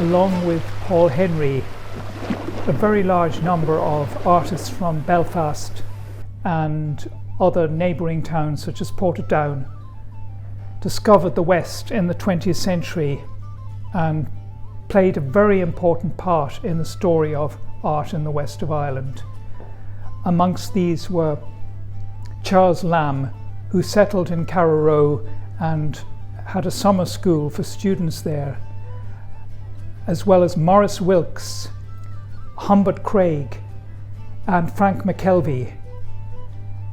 along with Paul Henry, a very large number of artists from Belfast and other neighbouring towns such as Portadown discovered the West in the 20th century and played a very important part in the story of art in the west of Ireland. Amongst these were Charles Lamb, who settled in Carraroe and had a summer school for students there, as well as Maurice Wilkes, Humbert Craig and Frank McKelvey.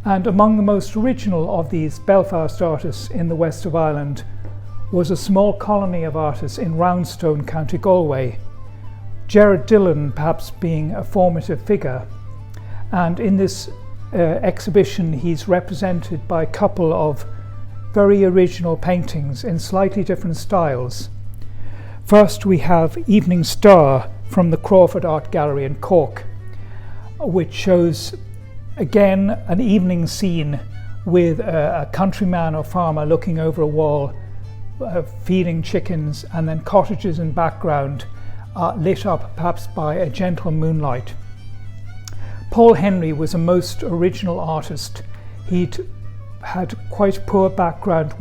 And among the most original of these Belfast artists in the west of Ireland was a small colony of artists in Roundstone, County Galway, Gerard Dillon perhaps being a formative figure. And in this exhibition he's represented by a couple of very original paintings in slightly different styles. First we have Evening Star from the Crawford Art Gallery in Cork, which shows again an evening scene with a countryman or farmer looking over a wall, feeding chickens, and then cottages in background, lit up perhaps by a gentle moonlight. Paul Henry was a most original artist. He'd had quite poor background,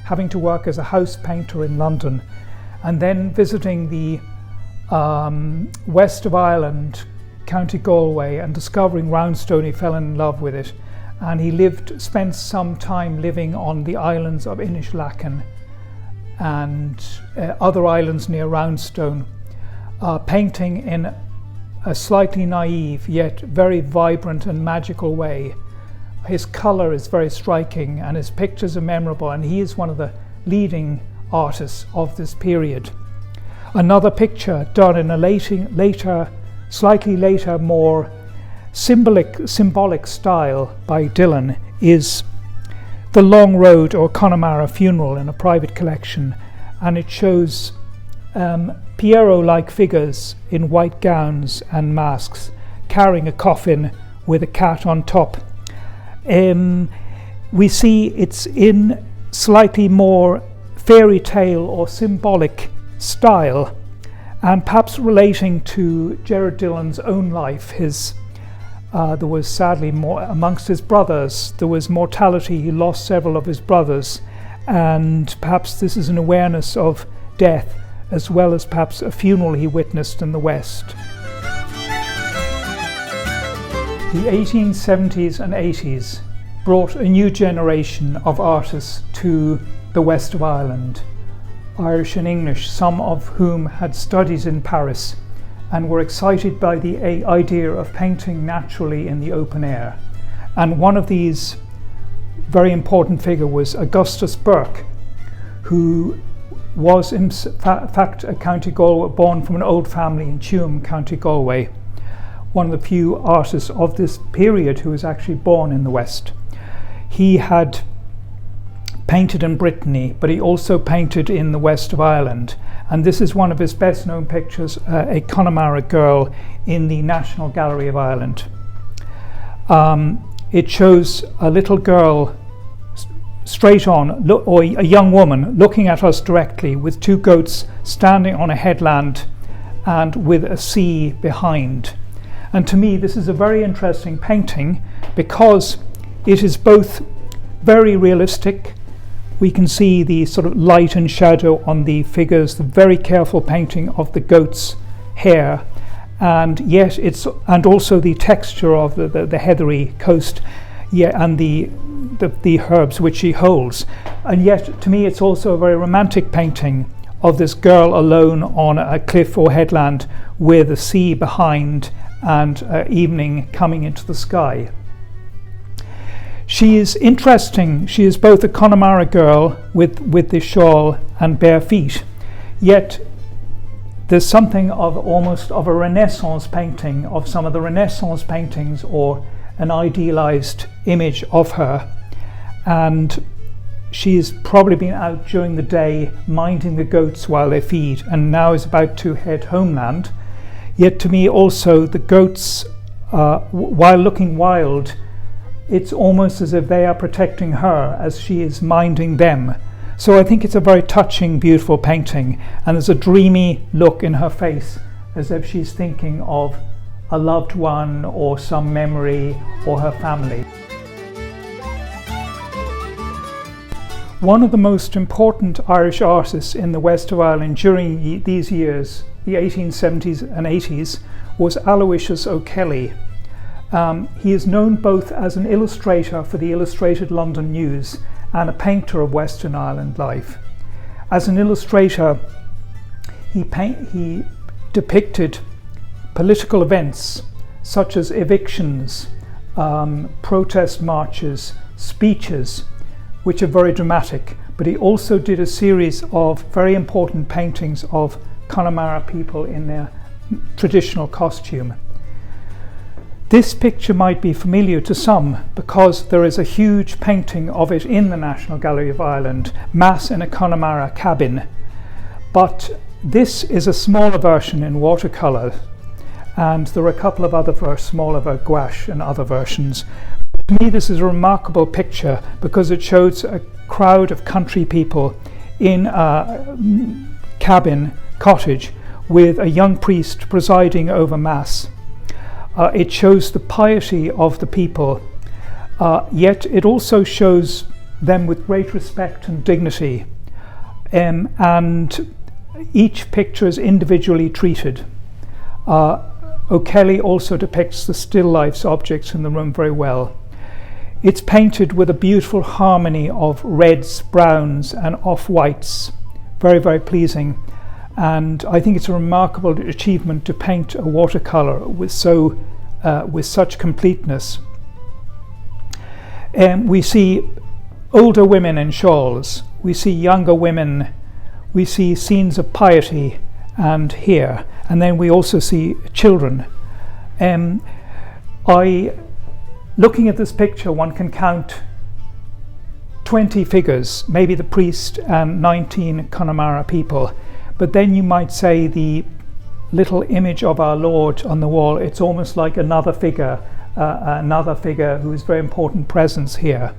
having to work as a house painter in London, and then visiting the west of Ireland, County Galway, and discovering Roundstone, he fell in love with it, and he spent some time living on the islands of Inishleacan and other islands near Roundstone, painting in a slightly naive yet very vibrant and magical way. His colour is very striking and his pictures are memorable, and he is one of the leading artists of this period. Another picture done in a slightly later, more symbolic style by Dillon is The Long Road or Connemara Funeral in a private collection, and it shows Pierrot-like figures in white gowns and masks carrying a coffin with a cat on top. We see it's in slightly more fairy tale or symbolic style, and perhaps relating to Gerard Dillon's own life. There was sadly amongst his brothers, there was mortality. He lost several of his brothers, and perhaps this is an awareness of death, as well as perhaps a funeral he witnessed in the West. The 1870s and 80s brought a new generation of artists to the west of Ireland, Irish and English, some of whom had studied in Paris and were excited by the idea of painting naturally in the open air. And one of these very important figure was Augustus Burke, who was in fact a County Galway, born from an old family in Tuam, County Galway, one of the few artists of this period who was actually born in the West. He had painted in Brittany, but he also painted in the west of Ireland, and this is one of his best known pictures, a Connemara girl in the National Gallery of Ireland. It shows a little girl straight on, or a young woman looking at us directly, with two goats standing on a headland and with a sea behind. And to me this is a very interesting painting because it is both very realistic. We can see the sort of light and shadow on the figures, the very careful painting of the goat's hair, and yet and also the texture of the heathery coast, and the herbs which she holds. And yet to me it's also a very romantic painting of this girl alone on a cliff or headland with the sea behind and evening coming into the sky. She is interesting. She is both a Connemara girl with the shawl and bare feet, yet there's something of almost of a Renaissance painting, of some of the Renaissance paintings, or an idealized image of her. And she's probably been out during the day minding the goats while they feed, and now is about to head homeland. Yet to me also the goats, while looking wild, it's almost as if they are protecting her as she is minding them. So I think it's a very touching, beautiful painting, and there's a dreamy look in her face as if she's thinking of a loved one or some memory or her family. One of the most important Irish artists in the west of Ireland during these years, the 1870s and 80s, was Aloysius O'Kelly. He is known both as an illustrator for the Illustrated London News and a painter of Western Ireland life. As an illustrator, he depicted political events such as evictions, protest marches, speeches, which are very dramatic, but he also did a series of very important paintings of Connemara people in their traditional costume. This picture might be familiar to some because there is a huge painting of it in the National Gallery of Ireland, Mass in a Connemara cabin, but this is a smaller version in watercolour, and there are a couple of other smaller gouache and other versions. To me, this is a remarkable picture because it shows a crowd of country people in a cottage with a young priest presiding over Mass. It shows the piety of the people, yet it also shows them with great respect and dignity, and each picture is individually treated. O'Kelly also depicts the still lifes objects in the room very well. It's painted with a beautiful harmony of reds, browns and off-whites, very, very pleasing. And I think it's a remarkable achievement to paint a watercolour with such completeness. We see older women in shawls, we see younger women, we see scenes of piety and here, and then we also see children. Looking at this picture, one can count 20 figures, maybe the priest and 19 Connemara people. But then you might say the little image of our Lord on the wall, it's almost like another figure who is very important presence here.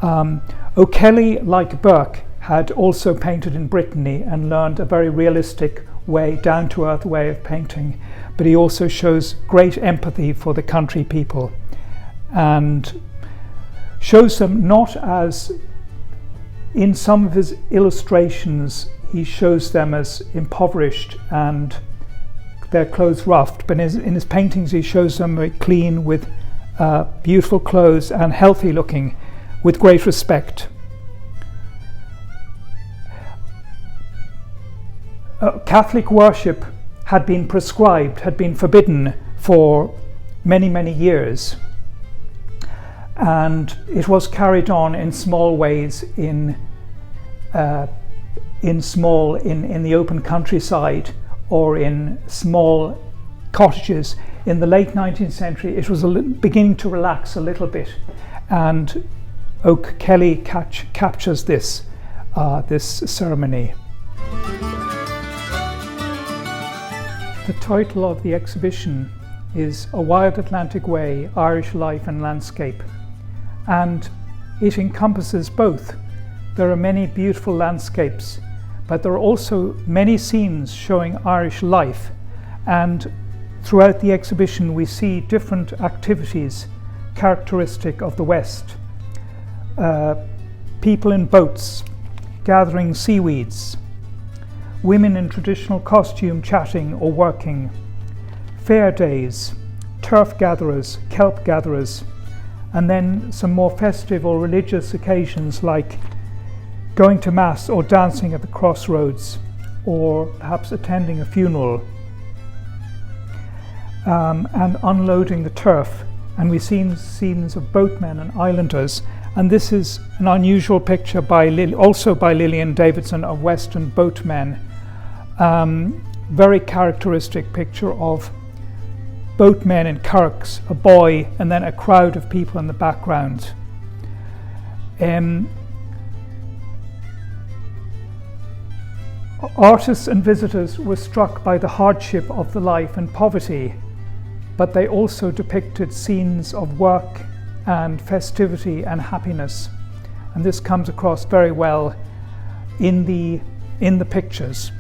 O'Kelly, like Burke, had also painted in Brittany and learned a very realistic way, down-to-earth way of painting, but he also shows great empathy for the country people and shows them not as, in some of his illustrations, he shows them as impoverished and their clothes roughed, but in his paintings he shows them very clean with beautiful clothes and healthy looking with great respect. Catholic worship had been prescribed, had been forbidden for many, many years, and it was carried on in small ways in the open countryside or in small cottages. In the late 19th century, it was beginning to relax a little bit, and O'Kelly captures this ceremony. The title of the exhibition is A Wild Atlantic Way, Irish Life and Landscape, and it encompasses both. There are many beautiful landscapes, but there are also many scenes showing Irish life, and throughout the exhibition we see different activities characteristic of the West. People in boats gathering seaweeds, women in traditional costume chatting or working, fair days, turf gatherers, kelp gatherers, and then some more festive or religious occasions like going to Mass or dancing at the crossroads, or perhaps attending a funeral, and unloading the turf. And we've seen scenes of boatmen and islanders, and this is an unusual picture also by Lillian Davidson of Western boatmen. Very characteristic picture of boatmen in kirks, a boy, and then a crowd of people in the background. Artists and visitors were struck by the hardship of the life and poverty, but they also depicted scenes of work and festivity and happiness. and this comes across very well in the pictures.